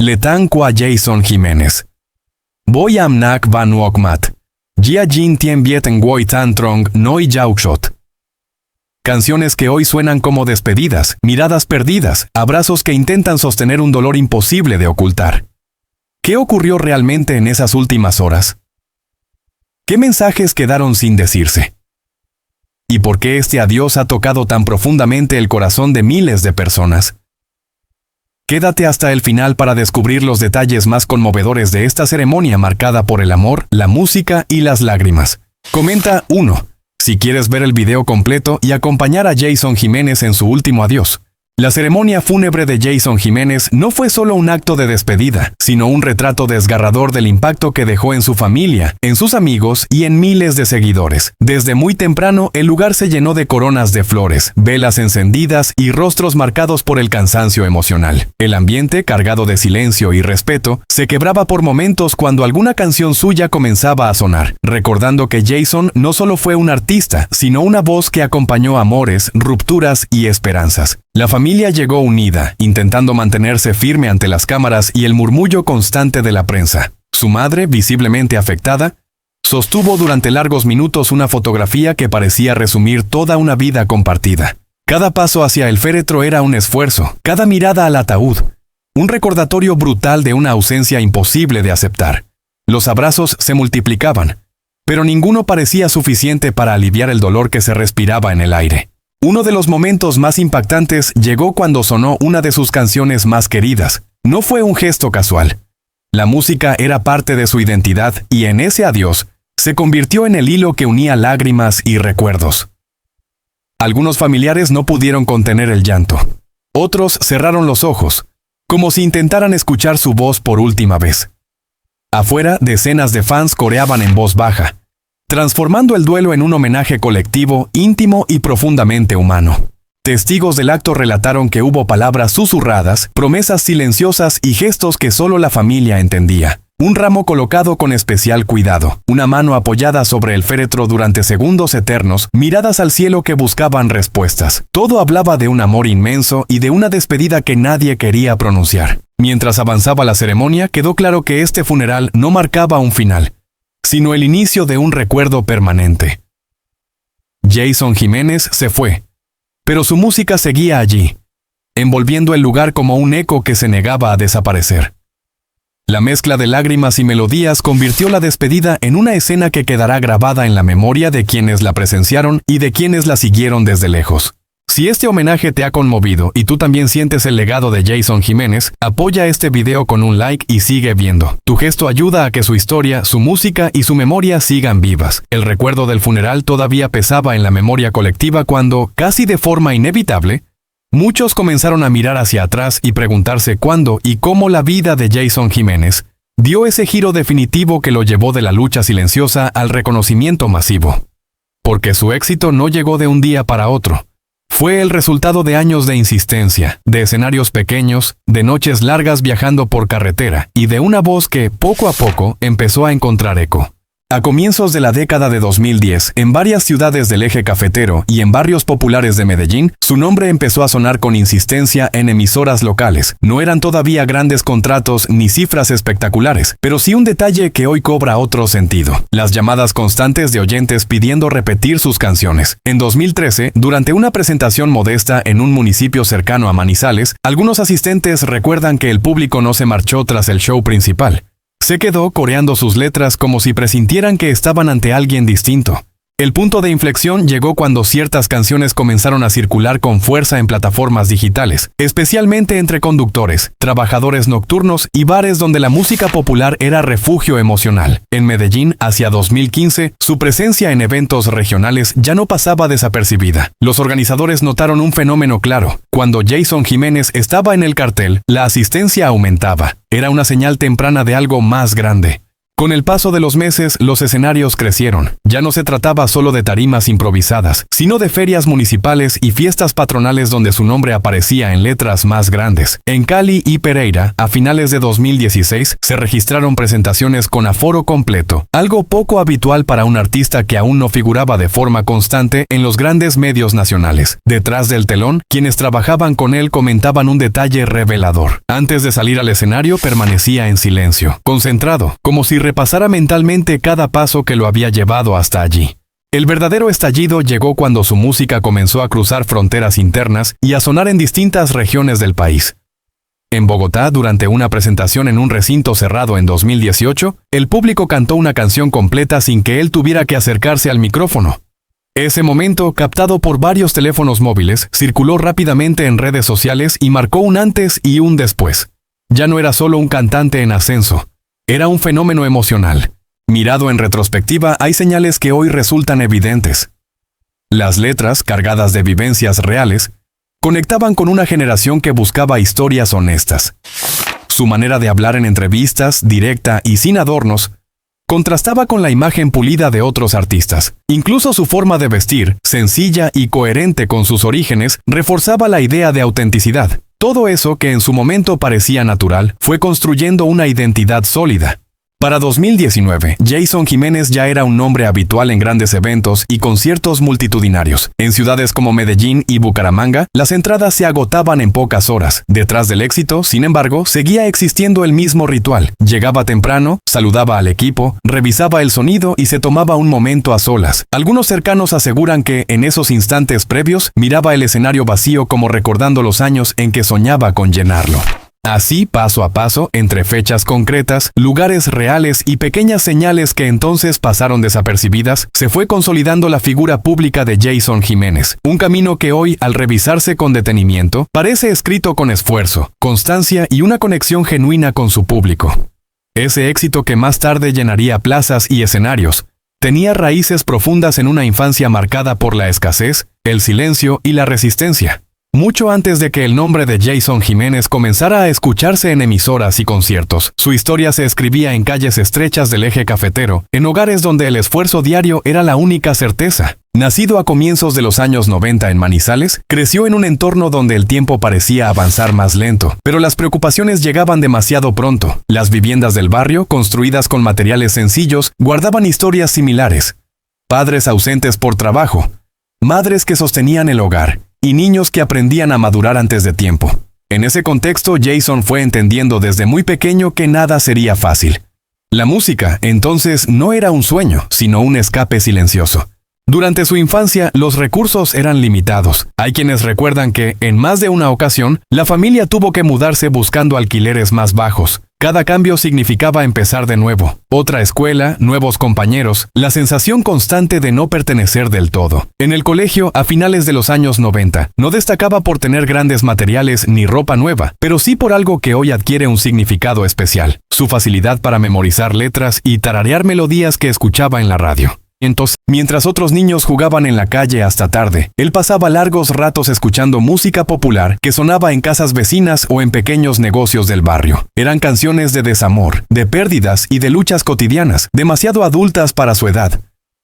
Letan Kwa Jason Jiménez. Boy Am Nak Van Wokmat. Jia Jin Tien Viet Nguoi Tan Trong Noi Yaukshot. Canciones que hoy suenan como despedidas, miradas perdidas, abrazos que intentan sostener un dolor imposible de ocultar. ¿Qué ocurrió realmente en esas últimas horas? ¿Qué mensajes quedaron sin decirse? ¿Y por qué este adiós ha tocado tan profundamente el corazón de miles de personas? Quédate hasta el final para descubrir los detalles más conmovedores de esta ceremonia marcada por el amor, la música y las lágrimas. Comenta 1. Si quieres ver el video completo y acompañar a Jason Jiménez en su último adiós. La ceremonia fúnebre de Jason Jiménez no fue solo un acto de despedida, sino un retrato desgarrador del impacto que dejó en su familia, en sus amigos y en miles de seguidores. Desde muy temprano, el lugar se llenó de coronas de flores, velas encendidas y rostros marcados por el cansancio emocional. El ambiente, cargado de silencio y respeto, se quebraba por momentos cuando alguna canción suya comenzaba a sonar, recordando que Jason no solo fue un artista, sino una voz que acompañó amores, rupturas y esperanzas. La familia llegó unida, intentando mantenerse firme ante las cámaras y el murmullo constante de la prensa. Su madre, visiblemente afectada, sostuvo durante largos minutos una fotografía que parecía resumir toda una vida compartida. Cada paso hacia el féretro era un esfuerzo, cada mirada al ataúd, un recordatorio brutal de una ausencia imposible de aceptar. Los abrazos se multiplicaban, pero ninguno parecía suficiente para aliviar el dolor que se respiraba en el aire. Uno de los momentos más impactantes llegó cuando sonó una de sus canciones más queridas. No fue un gesto casual. La música era parte de su identidad y en ese adiós se convirtió en el hilo que unía lágrimas y recuerdos. Algunos familiares no pudieron contener el llanto. Otros cerraron los ojos, como si intentaran escuchar su voz por última vez. Afuera, decenas de fans coreaban en voz baja, transformando el duelo en un homenaje colectivo, íntimo y profundamente humano. Testigos del acto relataron que hubo palabras susurradas, promesas silenciosas y gestos que solo la familia entendía. Un ramo colocado con especial cuidado, una mano apoyada sobre el féretro durante segundos eternos, miradas al cielo que buscaban respuestas. Todo hablaba de un amor inmenso y de una despedida que nadie quería pronunciar. Mientras avanzaba la ceremonia, quedó claro que este funeral no marcaba un final, sino el inicio de un recuerdo permanente. Jason Jiménez se fue, pero su música seguía allí, envolviendo el lugar como un eco que se negaba a desaparecer. La mezcla de lágrimas y melodías convirtió la despedida en una escena que quedará grabada en la memoria de quienes la presenciaron y de quienes la siguieron desde lejos. Si este homenaje te ha conmovido y tú también sientes el legado de Jason Jiménez, apoya este video con un like y sigue viendo. Tu gesto ayuda a que su historia, su música y su memoria sigan vivas. El recuerdo del funeral todavía pesaba en la memoria colectiva cuando, casi de forma inevitable, muchos comenzaron a mirar hacia atrás y preguntarse cuándo y cómo la vida de Jason Jiménez dio ese giro definitivo que lo llevó de la lucha silenciosa al reconocimiento masivo. Porque su éxito no llegó de un día para otro. Fue el resultado de años de insistencia, de escenarios pequeños, de noches largas viajando por carretera y de una voz que, poco a poco, empezó a encontrar eco. A comienzos de la década de 2010, en varias ciudades del eje cafetero y en barrios populares de Medellín, su nombre empezó a sonar con insistencia en emisoras locales. No eran todavía grandes contratos ni cifras espectaculares, pero sí un detalle que hoy cobra otro sentido: las llamadas constantes de oyentes pidiendo repetir sus canciones. En 2013, durante una presentación modesta en un municipio cercano a Manizales, algunos asistentes recuerdan que el público no se marchó tras el show principal. Se quedó coreando sus letras como si presintieran que estaban ante alguien distinto. El punto de inflexión llegó cuando ciertas canciones comenzaron a circular con fuerza en plataformas digitales, especialmente entre conductores, trabajadores nocturnos y bares donde la música popular era refugio emocional. En Medellín, hacia 2015, su presencia en eventos regionales ya no pasaba desapercibida. Los organizadores notaron un fenómeno claro: cuando Jason Jiménez estaba en el cartel, la asistencia aumentaba. Era una señal temprana de algo más grande. Con el paso de los meses, los escenarios crecieron. Ya no se trataba solo de tarimas improvisadas, sino de ferias municipales y fiestas patronales donde su nombre aparecía en letras más grandes. En Cali y Pereira, a finales de 2016, se registraron presentaciones con aforo completo, algo poco habitual para un artista que aún no figuraba de forma constante en los grandes medios nacionales. Detrás del telón, quienes trabajaban con él comentaban un detalle revelador. Antes de salir al escenario, permanecía en silencio, concentrado, como si repasara mentalmente cada paso que lo había llevado hasta allí. El verdadero estallido llegó cuando su música comenzó a cruzar fronteras internas y a sonar en distintas regiones del país. En Bogotá, durante una presentación en un recinto cerrado en 2018, el público cantó una canción completa sin que él tuviera que acercarse al micrófono. Ese momento, captado por varios teléfonos móviles, circuló rápidamente en redes sociales y marcó un antes y un después. Ya no era solo un cantante en ascenso. Era un fenómeno emocional. Mirado en retrospectiva, hay señales que hoy resultan evidentes. Las letras, cargadas de vivencias reales, conectaban con una generación que buscaba historias honestas. Su manera de hablar en entrevistas, directa y sin adornos, contrastaba con la imagen pulida de otros artistas. Incluso su forma de vestir, sencilla y coherente con sus orígenes, reforzaba la idea de autenticidad. Todo eso que en su momento parecía natural, fue construyendo una identidad sólida. Para 2019, Jason Jiménez ya era un nombre habitual en grandes eventos y conciertos multitudinarios. En ciudades como Medellín y Bucaramanga, las entradas se agotaban en pocas horas. Detrás del éxito, sin embargo, seguía existiendo el mismo ritual. Llegaba temprano, saludaba al equipo, revisaba el sonido y se tomaba un momento a solas. Algunos cercanos aseguran que, en esos instantes previos, miraba el escenario vacío como recordando los años en que soñaba con llenarlo. Así, paso a paso, entre fechas concretas, lugares reales y pequeñas señales que entonces pasaron desapercibidas, se fue consolidando la figura pública de Jason Jiménez. Un camino que hoy, al revisarse con detenimiento, parece escrito con esfuerzo, constancia y una conexión genuina con su público. Ese éxito que más tarde llenaría plazas y escenarios, tenía raíces profundas en una infancia marcada por la escasez, el silencio y la resistencia. Mucho antes de que el nombre de Jason Jiménez comenzara a escucharse en emisoras y conciertos, su historia se escribía en calles estrechas del eje cafetero, en hogares donde el esfuerzo diario era la única certeza. Nacido a comienzos de los años 90 en Manizales, creció en un entorno donde el tiempo parecía avanzar más lento, pero las preocupaciones llegaban demasiado pronto. Las viviendas del barrio, construidas con materiales sencillos, guardaban historias similares. Padres ausentes por trabajo, madres que sostenían el hogar, y niños que aprendían a madurar antes de tiempo. En ese contexto, Jason fue entendiendo desde muy pequeño que nada sería fácil. La música, entonces, no era un sueño, sino un escape silencioso. Durante su infancia, los recursos eran limitados. Hay quienes recuerdan que, en más de una ocasión, la familia tuvo que mudarse buscando alquileres más bajos. Cada cambio significaba empezar de nuevo. Otra escuela, nuevos compañeros, la sensación constante de no pertenecer del todo. En el colegio, a finales de los años 90, no destacaba por tener grandes materiales ni ropa nueva, pero sí por algo que hoy adquiere un significado especial: su facilidad para memorizar letras y tararear melodías que escuchaba en la radio. Entonces, mientras otros niños jugaban en la calle hasta tarde, él pasaba largos ratos escuchando música popular que sonaba en casas vecinas o en pequeños negocios del barrio. Eran canciones de desamor, de pérdidas y de luchas cotidianas, demasiado adultas para su edad,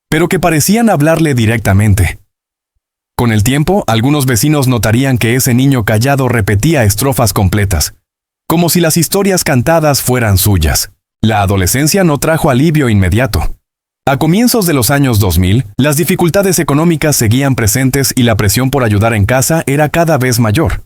pero que parecían hablarle directamente. Con el tiempo, algunos vecinos notarían que ese niño callado repetía estrofas completas, como si las historias cantadas fueran suyas. La adolescencia no trajo alivio inmediato. A comienzos de los años 2000, las dificultades económicas seguían presentes y la presión por ayudar en casa era cada vez mayor.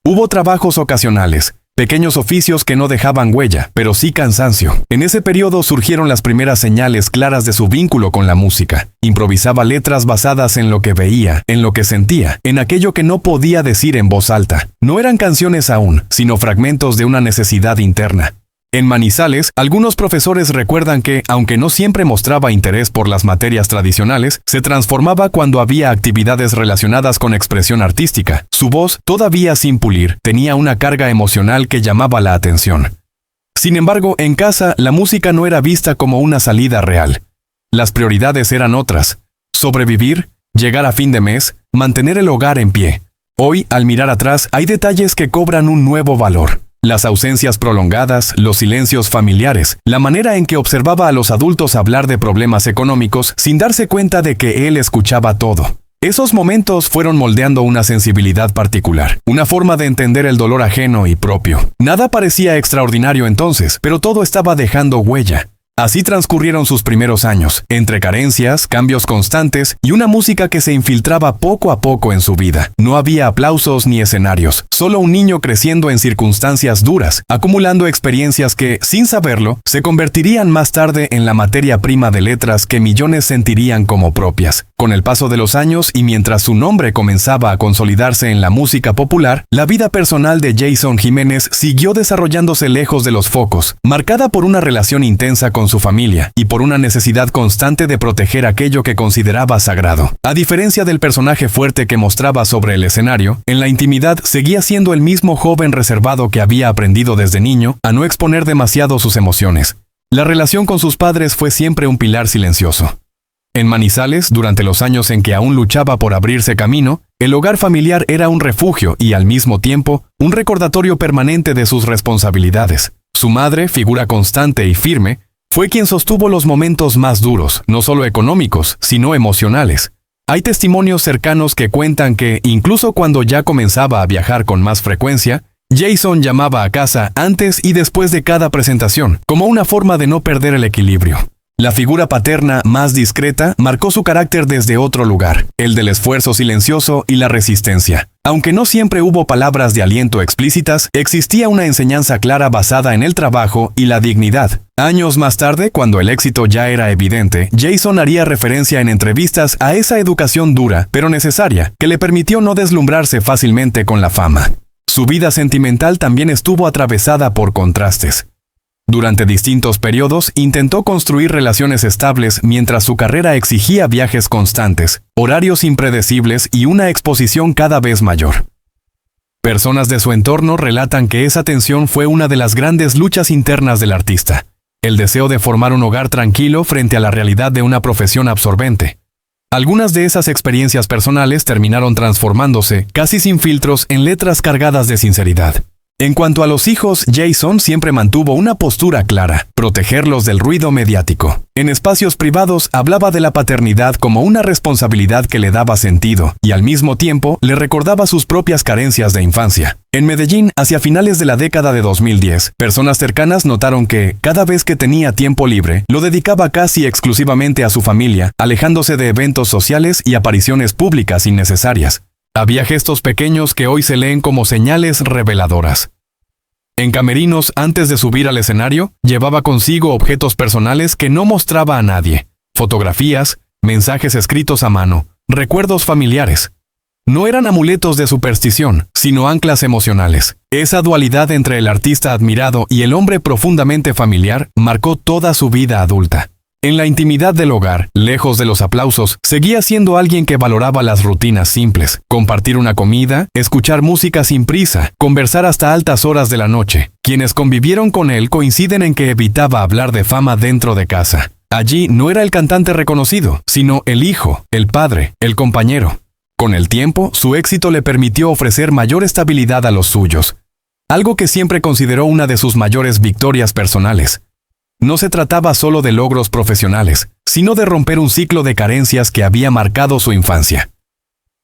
Hubo trabajos ocasionales, pequeños oficios que no dejaban huella, pero sí cansancio. En ese periodo surgieron las primeras señales claras de su vínculo con la música. Improvisaba letras basadas en lo que veía, en lo que sentía, en aquello que no podía decir en voz alta. No eran canciones aún, sino fragmentos de una necesidad interna. En Manizales, algunos profesores recuerdan que, aunque no siempre mostraba interés por las materias tradicionales, se transformaba cuando había actividades relacionadas con expresión artística. Su voz, todavía sin pulir, tenía una carga emocional que llamaba la atención. Sin embargo, en casa, la música no era vista como una salida real. Las prioridades eran otras: sobrevivir, llegar a fin de mes, mantener el hogar en pie. Hoy, al mirar atrás, hay detalles que cobran un nuevo valor. Las ausencias prolongadas, los silencios familiares, la manera en que observaba a los adultos hablar de problemas económicos sin darse cuenta de que él escuchaba todo. Esos momentos fueron moldeando una sensibilidad particular, una forma de entender el dolor ajeno y propio. Nada parecía extraordinario entonces, pero todo estaba dejando huella. Así transcurrieron sus primeros años, entre carencias, cambios constantes y una música que se infiltraba poco a poco en su vida. No había aplausos ni escenarios, solo un niño creciendo en circunstancias duras, acumulando experiencias que, sin saberlo, se convertirían más tarde en la materia prima de letras que millones sentirían como propias. Con el paso de los años y mientras su nombre comenzaba a consolidarse en la música popular, la vida personal de Jason Jiménez siguió desarrollándose lejos de los focos, marcada por una relación intensa con su familia y por una necesidad constante de proteger aquello que consideraba sagrado. A diferencia del personaje fuerte que mostraba sobre el escenario, en la intimidad seguía siendo el mismo joven reservado que había aprendido desde niño a no exponer demasiado sus emociones. La relación con sus padres fue siempre un pilar silencioso. En Manizales, durante los años en que aún luchaba por abrirse camino, el hogar familiar era un refugio y, al mismo tiempo, un recordatorio permanente de sus responsabilidades. Su madre, figura constante y firme, fue quien sostuvo los momentos más duros, no solo económicos, sino emocionales. Hay testimonios cercanos que cuentan que, incluso cuando ya comenzaba a viajar con más frecuencia, Jason llamaba a casa antes y después de cada presentación, como una forma de no perder el equilibrio. La figura paterna más discreta marcó su carácter desde otro lugar, el del esfuerzo silencioso y la resistencia. Aunque no siempre hubo palabras de aliento explícitas, existía una enseñanza clara basada en el trabajo y la dignidad. Años más tarde, cuando el éxito ya era evidente, Jason haría referencia en entrevistas a esa educación dura, pero necesaria, que le permitió no deslumbrarse fácilmente con la fama. Su vida sentimental también estuvo atravesada por contrastes. Durante distintos periodos intentó construir relaciones estables mientras su carrera exigía viajes constantes, horarios impredecibles y una exposición cada vez mayor. Personas de su entorno relatan que esa tensión fue una de las grandes luchas internas del artista, el deseo de formar un hogar tranquilo frente a la realidad de una profesión absorbente. Algunas de esas experiencias personales terminaron transformándose, casi sin filtros, en letras cargadas de sinceridad. En cuanto a los hijos, Jason siempre mantuvo una postura clara: protegerlos del ruido mediático. En espacios privados hablaba de la paternidad como una responsabilidad que le daba sentido, y al mismo tiempo le recordaba sus propias carencias de infancia. En Medellín, hacia finales de la década de 2010, personas cercanas notaron que, cada vez que tenía tiempo libre, lo dedicaba casi exclusivamente a su familia, alejándose de eventos sociales y apariciones públicas innecesarias. Había gestos pequeños que hoy se leen como señales reveladoras. En camerinos, antes de subir al escenario, llevaba consigo objetos personales que no mostraba a nadie: fotografías, mensajes escritos a mano, recuerdos familiares. No eran amuletos de superstición, sino anclas emocionales. Esa dualidad entre el artista admirado y el hombre profundamente familiar marcó toda su vida adulta. En la intimidad del hogar, lejos de los aplausos, seguía siendo alguien que valoraba las rutinas simples: compartir una comida, escuchar música sin prisa, conversar hasta altas horas de la noche. Quienes convivieron con él coinciden en que evitaba hablar de fama dentro de casa. Allí no era el cantante reconocido, sino el hijo, el padre, el compañero. Con el tiempo, su éxito le permitió ofrecer mayor estabilidad a los suyos, algo que siempre consideró una de sus mayores victorias personales. No se trataba solo de logros profesionales, sino de romper un ciclo de carencias que había marcado su infancia.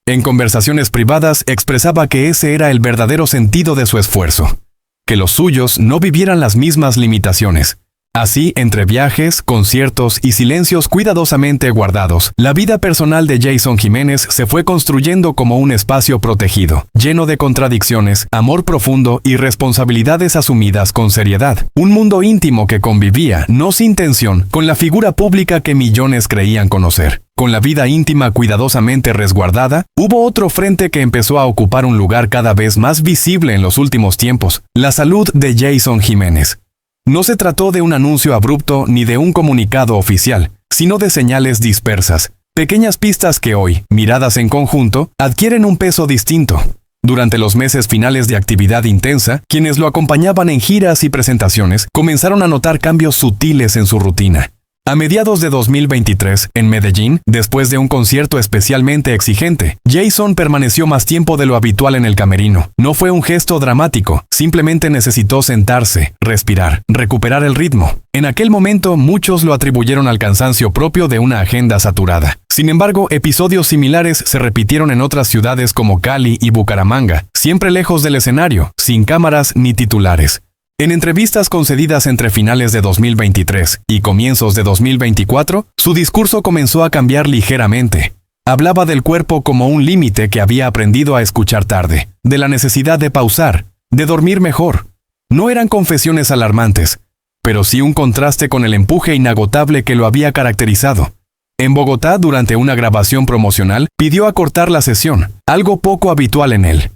En conversaciones privadas expresaba que ese era el verdadero sentido de su esfuerzo, que los suyos no vivieran las mismas limitaciones. Así, entre viajes, conciertos y silencios cuidadosamente guardados, la vida personal de Jason Jiménez se fue construyendo como un espacio protegido, lleno de contradicciones, amor profundo y responsabilidades asumidas con seriedad. Un mundo íntimo que convivía, no sin tensión, con la figura pública que millones creían conocer. Con la vida íntima cuidadosamente resguardada, hubo otro frente que empezó a ocupar un lugar cada vez más visible en los últimos tiempos: la salud de Jason Jiménez. No se trató de un anuncio abrupto ni de un comunicado oficial, sino de señales dispersas, pequeñas pistas que hoy, miradas en conjunto, adquieren un peso distinto. Durante los meses finales de actividad intensa, quienes lo acompañaban en giras y presentaciones comenzaron a notar cambios sutiles en su rutina. A mediados de 2023, en Medellín, después de un concierto especialmente exigente, Jason permaneció más tiempo de lo habitual en el camerino. No fue un gesto dramático, simplemente necesitó sentarse, respirar, recuperar el ritmo. En aquel momento, muchos lo atribuyeron al cansancio propio de una agenda saturada. Sin embargo, episodios similares se repitieron en otras ciudades como Cali y Bucaramanga, siempre lejos del escenario, sin cámaras ni titulares. En entrevistas concedidas entre finales de 2023 y comienzos de 2024, su discurso comenzó a cambiar ligeramente. Hablaba del cuerpo como un límite que había aprendido a escuchar tarde, de la necesidad de pausar, de dormir mejor. No eran confesiones alarmantes, pero sí un contraste con el empuje inagotable que lo había caracterizado. En Bogotá, durante una grabación promocional, pidió acortar la sesión, algo poco habitual en él.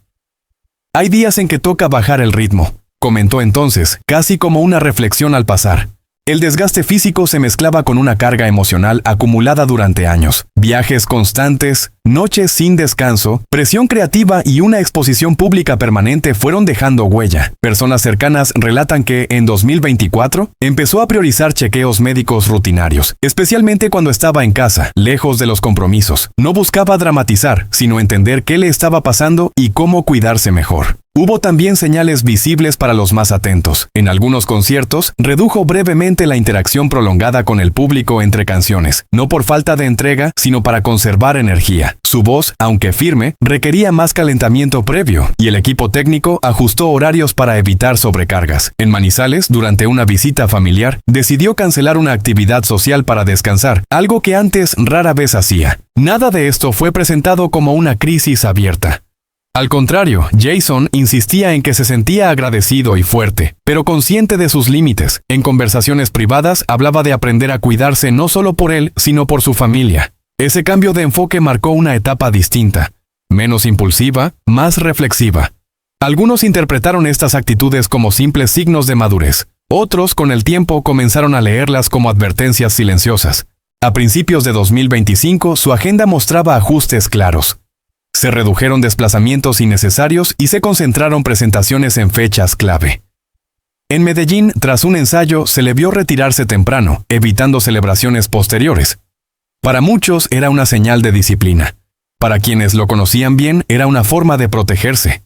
Hay días en que toca bajar el ritmo, comentó entonces, casi como una reflexión al pasar. El desgaste físico se mezclaba con una carga emocional acumulada durante años. Viajes constantes, noches sin descanso, presión creativa y una exposición pública permanente fueron dejando huella. Personas cercanas relatan que, en 2024, empezó a priorizar chequeos médicos rutinarios, especialmente cuando estaba en casa, lejos de los compromisos. No buscaba dramatizar, sino entender qué le estaba pasando y cómo cuidarse mejor. Hubo también señales visibles para los más atentos. En algunos conciertos, redujo brevemente la interacción prolongada con el público entre canciones, no por falta de entrega, sino para conservar energía. Su voz, aunque firme, requería más calentamiento previo, y el equipo técnico ajustó horarios para evitar sobrecargas. En Manizales, durante una visita familiar, decidió cancelar una actividad social para descansar, algo que antes rara vez hacía. Nada de esto fue presentado como una crisis abierta. Al contrario, Jason insistía en que se sentía agradecido y fuerte, pero consciente de sus límites. En conversaciones privadas hablaba de aprender a cuidarse no solo por él, sino por su familia. Ese cambio de enfoque marcó una etapa distinta, menos impulsiva, más reflexiva. Algunos interpretaron estas actitudes como simples signos de madurez. Otros, con el tiempo, comenzaron a leerlas como advertencias silenciosas. A principios de 2025, su agenda mostraba ajustes claros. Se redujeron desplazamientos innecesarios y se concentraron presentaciones en fechas clave. En Medellín, tras un ensayo, se le vio retirarse temprano, evitando celebraciones posteriores. Para muchos era una señal de disciplina. Para quienes lo conocían bien, era una forma de protegerse.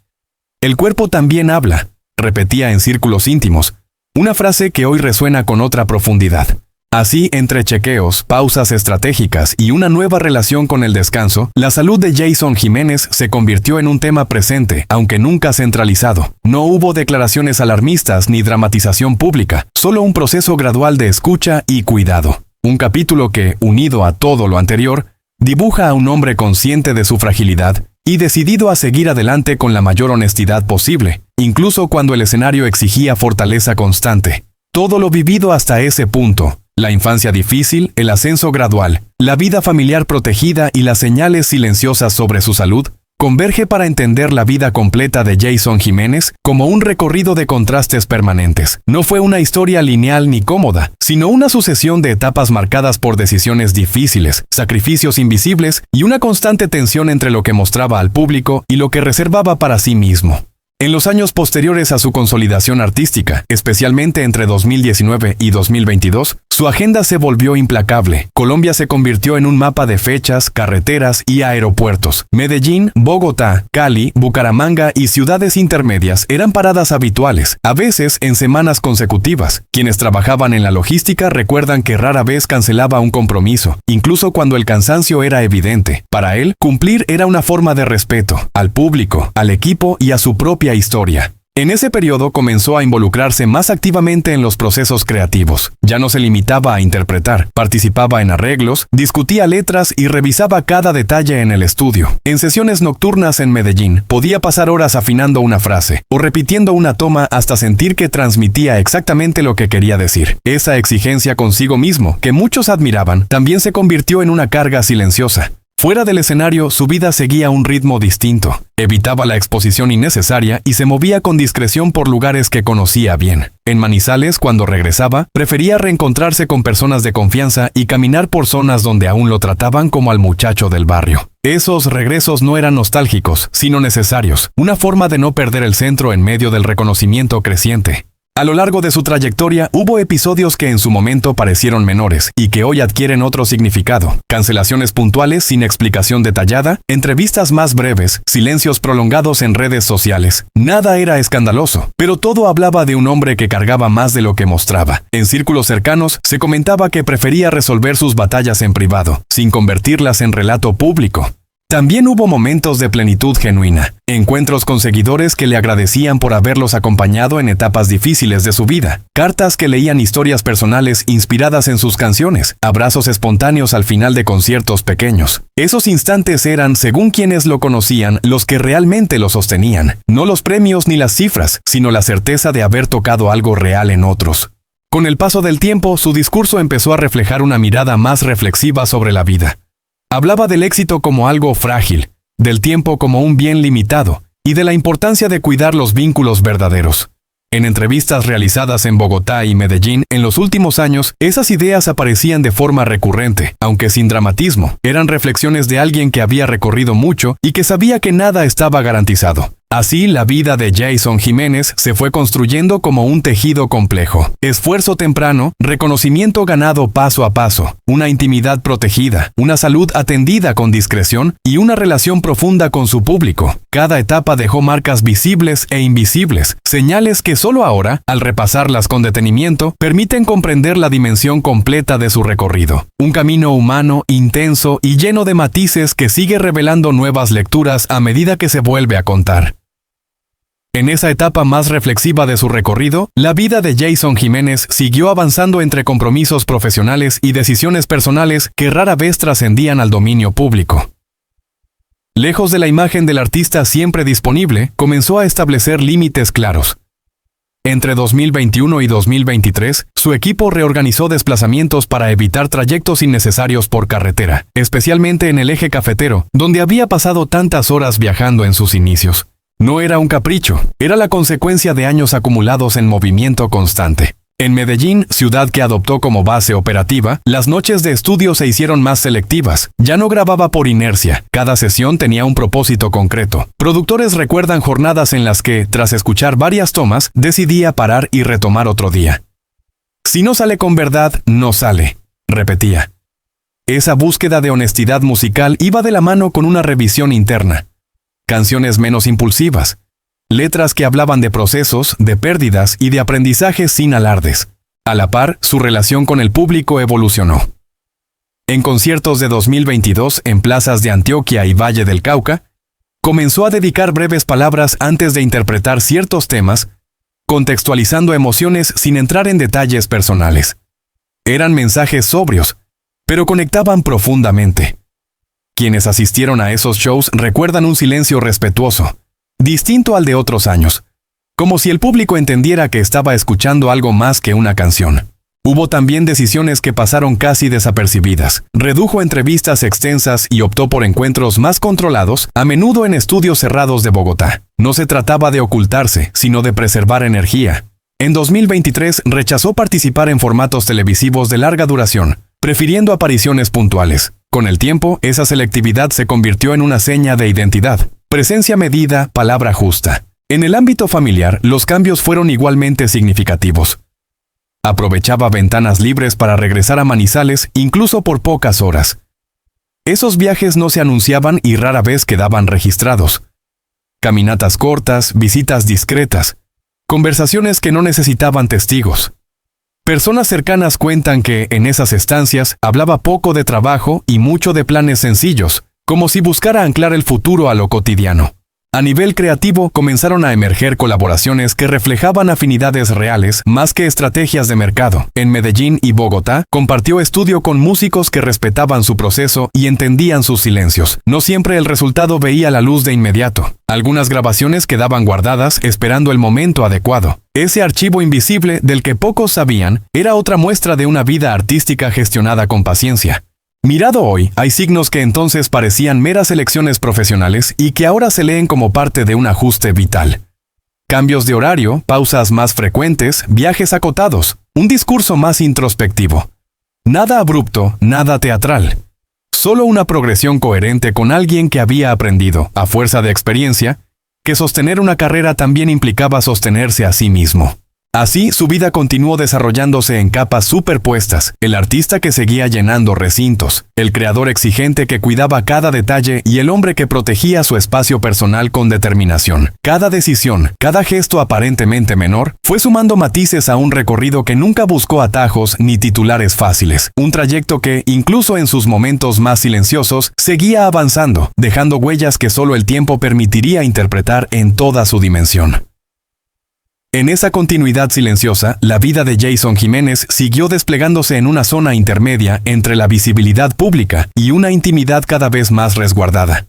El cuerpo también habla, repetía en círculos íntimos, una frase que hoy resuena con otra profundidad. Así, entre chequeos, pausas estratégicas y una nueva relación con el descanso, la salud de Jason Jiménez se convirtió en un tema presente, aunque nunca centralizado. No hubo declaraciones alarmistas ni dramatización pública, solo un proceso gradual de escucha y cuidado. Un capítulo que, unido a todo lo anterior, dibuja a un hombre consciente de su fragilidad y decidido a seguir adelante con la mayor honestidad posible, incluso cuando el escenario exigía fortaleza constante. Todo lo vivido hasta ese punto, la infancia difícil, el ascenso gradual, la vida familiar protegida y las señales silenciosas sobre su salud, converge para entender la vida completa de Jason Jiménez como un recorrido de contrastes permanentes. No fue una historia lineal ni cómoda, sino una sucesión de etapas marcadas por decisiones difíciles, sacrificios invisibles y una constante tensión entre lo que mostraba al público y lo que reservaba para sí mismo. En los años posteriores a su consolidación artística, especialmente entre 2019 y 2022, su agenda se volvió implacable. Colombia se convirtió en un mapa de fechas, carreteras y aeropuertos. Medellín, Bogotá, Cali, Bucaramanga y ciudades intermedias eran paradas habituales, a veces en semanas consecutivas. Quienes trabajaban en la logística recuerdan que rara vez cancelaba un compromiso, incluso cuando el cansancio era evidente. Para él, cumplir era una forma de respeto al público, al equipo y a su propia historia. En ese periodo comenzó a involucrarse más activamente en los procesos creativos. Ya no se limitaba a interpretar, participaba en arreglos, discutía letras y revisaba cada detalle en el estudio. En sesiones nocturnas en Medellín, podía pasar horas afinando una frase o repitiendo una toma hasta sentir que transmitía exactamente lo que quería decir. Esa exigencia consigo mismo, que muchos admiraban, también se convirtió en una carga silenciosa. Fuera del escenario, su vida seguía un ritmo distinto. Evitaba la exposición innecesaria y se movía con discreción por lugares que conocía bien. En Manizales, cuando regresaba, prefería reencontrarse con personas de confianza y caminar por zonas donde aún lo trataban como al muchacho del barrio. Esos regresos no eran nostálgicos, sino necesarios, una forma de no perder el centro en medio del reconocimiento creciente. A lo largo de su trayectoria hubo episodios que en su momento parecieron menores y que hoy adquieren otro significado. Cancelaciones puntuales sin explicación detallada, entrevistas más breves, silencios prolongados en redes sociales. Nada era escandaloso, pero todo hablaba de un hombre que cargaba más de lo que mostraba. En círculos cercanos se comentaba que prefería resolver sus batallas en privado, sin convertirlas en relato público. También hubo momentos de plenitud genuina, encuentros con seguidores que le agradecían por haberlos acompañado en etapas difíciles de su vida, cartas que leían historias personales inspiradas en sus canciones, abrazos espontáneos al final de conciertos pequeños. Esos instantes eran, según quienes lo conocían, los que realmente lo sostenían, no los premios ni las cifras, sino la certeza de haber tocado algo real en otros. Con el paso del tiempo, su discurso empezó a reflejar una mirada más reflexiva sobre la vida. Hablaba del éxito como algo frágil, del tiempo como un bien limitado y de la importancia de cuidar los vínculos verdaderos. En entrevistas realizadas en Bogotá y Medellín en los últimos años, esas ideas aparecían de forma recurrente, aunque sin dramatismo. Eran reflexiones de alguien que había recorrido mucho y que sabía que nada estaba garantizado. Así, la vida de Jason Jiménez se fue construyendo como un tejido complejo. Esfuerzo temprano, reconocimiento ganado paso a paso, una intimidad protegida, una salud atendida con discreción y una relación profunda con su público. Cada etapa dejó marcas visibles e invisibles, señales que solo ahora, al repasarlas con detenimiento, permiten comprender la dimensión completa de su recorrido. Un camino humano, intenso y lleno de matices que sigue revelando nuevas lecturas a medida que se vuelve a contar. En esa etapa más reflexiva de su recorrido, la vida de Jason Jiménez siguió avanzando entre compromisos profesionales y decisiones personales que rara vez trascendían al dominio público. Lejos de la imagen del artista siempre disponible, comenzó a establecer límites claros. Entre 2021 y 2023, su equipo reorganizó desplazamientos para evitar trayectos innecesarios por carretera, especialmente en el eje cafetero, donde había pasado tantas horas viajando en sus inicios. No era un capricho, era la consecuencia de años acumulados en movimiento constante. En Medellín, ciudad que adoptó como base operativa, las noches de estudio se hicieron más selectivas. Ya no grababa por inercia, cada sesión tenía un propósito concreto. Productores recuerdan jornadas en las que, tras escuchar varias tomas, decidía parar y retomar otro día. Si no sale con verdad, no sale, repetía. Esa búsqueda de honestidad musical iba de la mano con una revisión interna. Canciones menos impulsivas, letras que hablaban de procesos, de pérdidas y de aprendizajes sin alardes. A la par, su relación con el público evolucionó. En conciertos de 2022 en plazas de Antioquia y Valle del Cauca, comenzó a dedicar breves palabras antes de interpretar ciertos temas, contextualizando emociones sin entrar en detalles personales. Eran mensajes sobrios, pero conectaban profundamente. Quienes asistieron a esos shows recuerdan un silencio respetuoso, distinto al de otros años, como si el público entendiera que estaba escuchando algo más que una canción. Hubo también decisiones que pasaron casi desapercibidas. Redujo entrevistas extensas y optó por encuentros más controlados, a menudo en estudios cerrados de Bogotá. No se trataba de ocultarse, sino de preservar energía. En 2023 rechazó participar en formatos televisivos de larga duración, prefiriendo apariciones puntuales. Con el tiempo, esa selectividad se convirtió en una seña de identidad. Presencia medida, palabra justa. En el ámbito familiar, los cambios fueron igualmente significativos. Aprovechaba ventanas libres para regresar a Manizales, incluso por pocas horas. Esos viajes no se anunciaban y rara vez quedaban registrados. Caminatas cortas, visitas discretas, conversaciones que no necesitaban testigos. Personas cercanas cuentan que, en esas estancias, hablaba poco de trabajo y mucho de planes sencillos, como si buscara anclar el futuro a lo cotidiano. A nivel creativo, comenzaron a emerger colaboraciones que reflejaban afinidades reales más que estrategias de mercado. En Medellín y Bogotá, compartió estudio con músicos que respetaban su proceso y entendían sus silencios. No siempre el resultado veía la luz de inmediato. Algunas grabaciones quedaban guardadas esperando el momento adecuado. Ese archivo invisible del que pocos sabían era otra muestra de una vida artística gestionada con paciencia. Mirado hoy, hay signos que entonces parecían meras elecciones profesionales y que ahora se leen como parte de un ajuste vital. Cambios de horario, pausas más frecuentes, viajes acotados, un discurso más introspectivo. Nada abrupto, nada teatral. Solo una progresión coherente con alguien que había aprendido, a fuerza de experiencia, que sostener una carrera también implicaba sostenerse a sí mismo. Así, su vida continuó desarrollándose en capas superpuestas, el artista que seguía llenando recintos, el creador exigente que cuidaba cada detalle y el hombre que protegía su espacio personal con determinación. Cada decisión, cada gesto aparentemente menor, fue sumando matices a un recorrido que nunca buscó atajos ni titulares fáciles. Un trayecto que, incluso en sus momentos más silenciosos, seguía avanzando, dejando huellas que solo el tiempo permitiría interpretar en toda su dimensión. En esa continuidad silenciosa, la vida de Jason Jiménez siguió desplegándose en una zona intermedia entre la visibilidad pública y una intimidad cada vez más resguardada.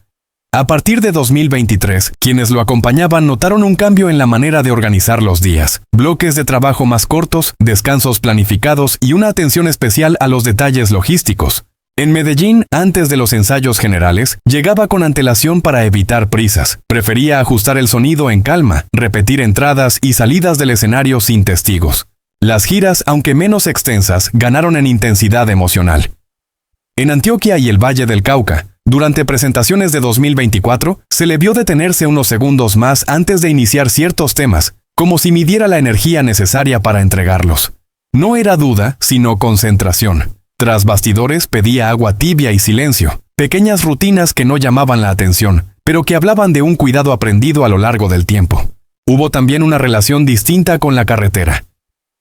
A partir de 2023, quienes lo acompañaban notaron un cambio en la manera de organizar los días, bloques de trabajo más cortos, descansos planificados y una atención especial a los detalles logísticos. En Medellín, antes de los ensayos generales, llegaba con antelación para evitar prisas. Prefería ajustar el sonido en calma, repetir entradas y salidas del escenario sin testigos. Las giras, aunque menos extensas, ganaron en intensidad emocional. En Antioquia y el Valle del Cauca, durante presentaciones de 2024, se le vio detenerse unos segundos más antes de iniciar ciertos temas, como si midiera la energía necesaria para entregarlos. No era duda, sino concentración. Tras bastidores pedía agua tibia y silencio, pequeñas rutinas que no llamaban la atención, pero que hablaban de un cuidado aprendido a lo largo del tiempo. Hubo también una relación distinta con la carretera.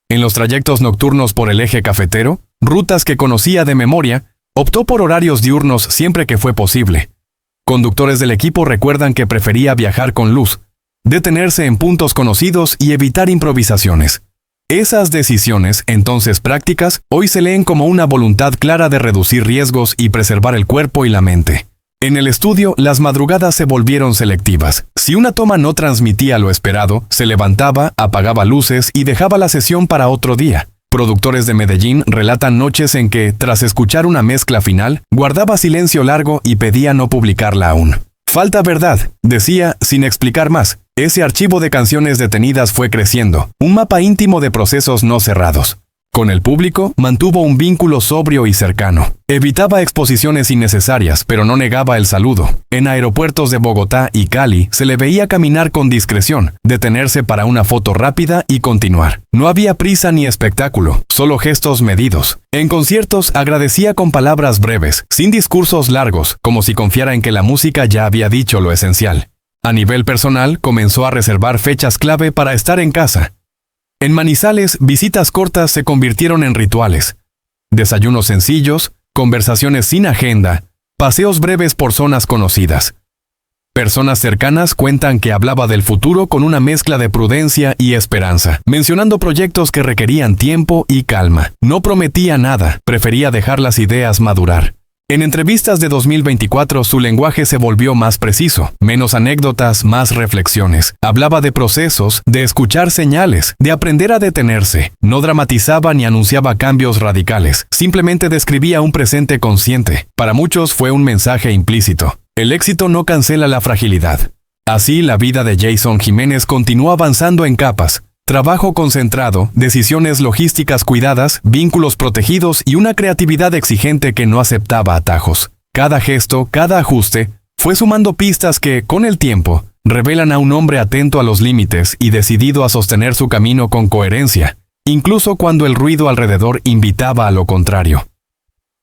En los trayectos nocturnos por el eje cafetero, rutas que conocía de memoria, optó por horarios diurnos siempre que fue posible. Conductores del equipo recuerdan que prefería viajar con luz, detenerse en puntos conocidos y evitar improvisaciones. Esas decisiones, entonces prácticas, hoy se leen como una voluntad clara de reducir riesgos y preservar el cuerpo y la mente. En el estudio, las madrugadas se volvieron selectivas. Si una toma no transmitía lo esperado, se levantaba, apagaba luces y dejaba la sesión para otro día. Productores de Medellín relatan noches en que, tras escuchar una mezcla final, guardaba silencio largo y pedía no publicarla aún. Falta verdad, decía, sin explicar más. Ese archivo de canciones detenidas fue creciendo, un mapa íntimo de procesos no cerrados. Con el público, mantuvo un vínculo sobrio y cercano. Evitaba exposiciones innecesarias, pero no negaba el saludo. En aeropuertos de Bogotá y Cali, se le veía caminar con discreción, detenerse para una foto rápida y continuar. No había prisa ni espectáculo, solo gestos medidos. En conciertos, agradecía con palabras breves, sin discursos largos, como si confiara en que la música ya había dicho lo esencial. A nivel personal, comenzó a reservar fechas clave para estar en casa. En Manizales, visitas cortas se convirtieron en rituales. Desayunos sencillos, conversaciones sin agenda, paseos breves por zonas conocidas. Personas cercanas cuentan que hablaba del futuro con una mezcla de prudencia y esperanza, mencionando proyectos que requerían tiempo y calma. No prometía nada, prefería dejar las ideas madurar. En entrevistas de 2024 su lenguaje se volvió más preciso, menos anécdotas, más reflexiones. Hablaba de procesos, de escuchar señales, de aprender a detenerse. No dramatizaba ni anunciaba cambios radicales, simplemente describía un presente consciente. Para muchos fue un mensaje implícito. El éxito no cancela la fragilidad. Así la vida de Jason Jiménez continuó avanzando en capas. Trabajo concentrado, decisiones logísticas cuidadas, vínculos protegidos y una creatividad exigente que no aceptaba atajos. Cada gesto, cada ajuste, fue sumando pistas que, con el tiempo, revelan a un hombre atento a los límites y decidido a sostener su camino con coherencia, incluso cuando el ruido alrededor invitaba a lo contrario.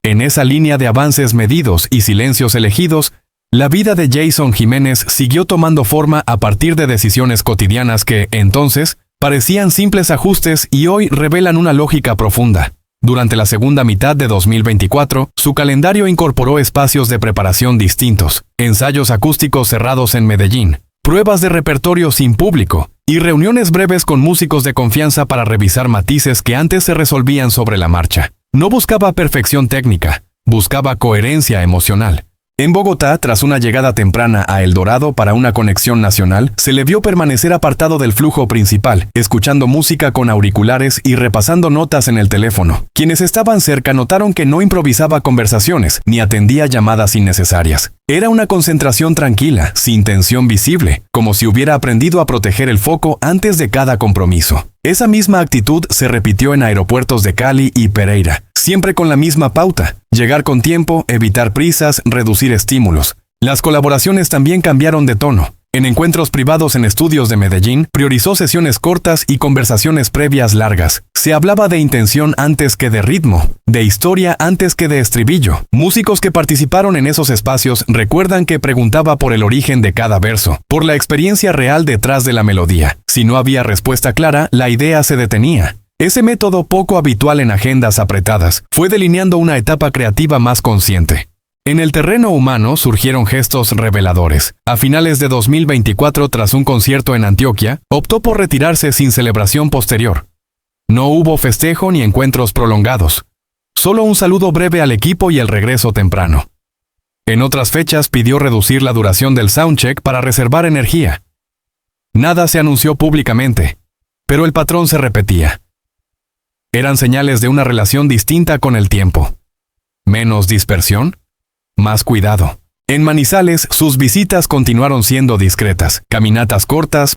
En esa línea de avances medidos y silencios elegidos, la vida de Jason Jiménez siguió tomando forma a partir de decisiones cotidianas que, entonces, parecían simples ajustes y hoy revelan una lógica profunda. Durante la segunda mitad de 2024, su calendario incorporó espacios de preparación distintos, ensayos acústicos cerrados en Medellín, pruebas de repertorio sin público y reuniones breves con músicos de confianza para revisar matices que antes se resolvían sobre la marcha. No buscaba perfección técnica, buscaba coherencia emocional. En Bogotá, tras una llegada temprana a El Dorado para una conexión nacional, se le vio permanecer apartado del flujo principal, escuchando música con auriculares y repasando notas en el teléfono. Quienes estaban cerca notaron que no improvisaba conversaciones, ni atendía llamadas innecesarias. Era una concentración tranquila, sin tensión visible, como si hubiera aprendido a proteger el foco antes de cada compromiso. Esa misma actitud se repitió en aeropuertos de Cali y Pereira, siempre con la misma pauta: llegar con tiempo, evitar prisas, reducir estímulos. Las colaboraciones también cambiaron de tono. En encuentros privados en estudios de Medellín, priorizó sesiones cortas y conversaciones previas largas. Se hablaba de intención antes que de ritmo, de historia antes que de estribillo. Músicos que participaron en esos espacios recuerdan que preguntaba por el origen de cada verso, por la experiencia real detrás de la melodía. Si no había respuesta clara, la idea se detenía. Ese método, poco habitual en agendas apretadas, fue delineando una etapa creativa más consciente. En el terreno humano surgieron gestos reveladores. A finales de 2024, tras un concierto en Antioquia, optó por retirarse sin celebración posterior. No hubo festejo ni encuentros prolongados. Solo un saludo breve al equipo y el regreso temprano. En otras fechas pidió reducir la duración del soundcheck para reservar energía. Nada se anunció públicamente, pero el patrón se repetía. Eran señales de una relación distinta con el tiempo. Menos dispersión, más cuidado. En Manizales, sus visitas continuaron siendo discretas. Caminatas cortas,